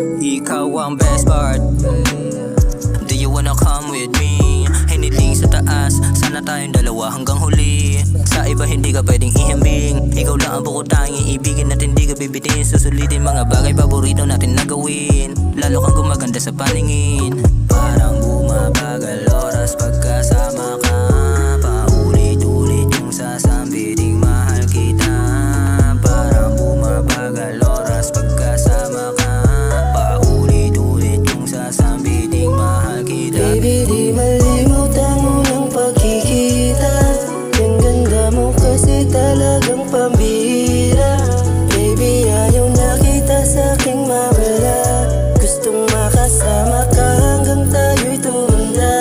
Ikaw ang best part. Do you wanna come with me? Hiniling sa taas, sana tayong dalawa hanggang huli. Sa iba hindi ka pwedeng ihambing. Ikaw lang ang bukod tanging ibigin at hindi ka bibitin. Susulitin mga bagay paborito natin na gawin. Lalo kang gumaganda sa paningin. Parang bumabagal oras pagkasama ka. Paulit-ulit yung sasambiting mahal kita. Parang bumabagal oras pagkasama ka. Paulit-ulit yung sasambiting mahal kita. Baby, di malimot ang unang pagkikita. Yung ganda mo kasi talagang pambira. Baby, ayaw na kita sa'king mawala. Gustong makasama ka hanggang tayo'y tumanda.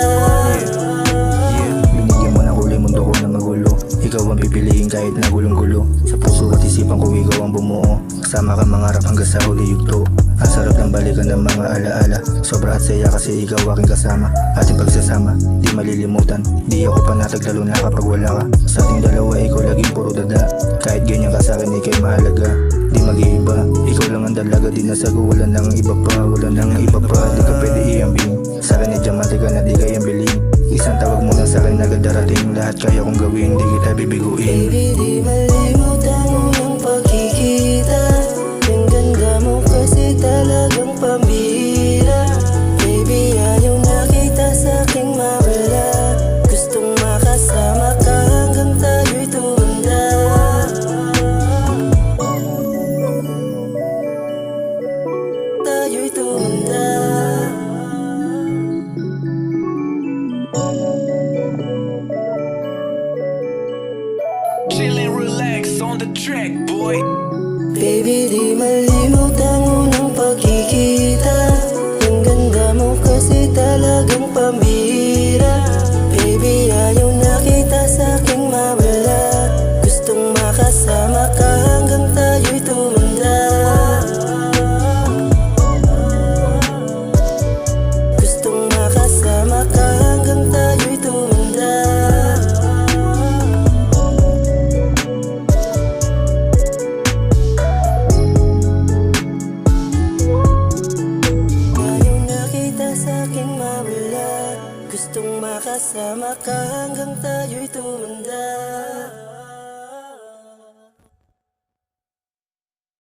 Binigyan mo ng kulay mundo ko na magulo. Ikaw ang pipiliin kahit na gulong-gulo. Sa puso at isipan ko ikaw ang bumuo. Kasama ka mangarap hanggang sa huli yugto. Ang sarap ng balikan ng mga alaala. Sobra at saya kasi ikaw aking kasama. Ating pagsasama, di malilimutan. Di ako panatag lalo na kapag wala ka. Sa ating dalawa ikaw laging puro dada. Kahit ganyan ka sa'kin ikay mahalaga. Di mag-iiba, ikaw lang ang dalaga. Di nasago, wala nang iba pa. Wala nang iba pa, di ka pwede iambing. Sa'kin ay diamante ka na di kayang bilhin. Isang tawag mo lang sa'kin agad darating. Lahat kaya kong gawin, di kita bibiguin. Baby, di malimot ang unang pagkikita. Yung ganda mo kasi talagang pambira. Baby, ayaw na kita sa'king mawala. Gustong makasama ka hanggang tayo'y tumanda. Tayo'y tumanda. Chill and relax on the track, boy. Baby, di malimot ang unang pagkikita. Yung ganda mo kasi talagang pambira. Baby, ayaw na kita sa'king mawala. Gustong makasama ka hanggang tayo'y tumanda. Gustong makasama ka hanggang tayo'y tumanda. Ayaw na kita sa'king mawala. Gustong makasama ka hanggang tayo'y tumanda.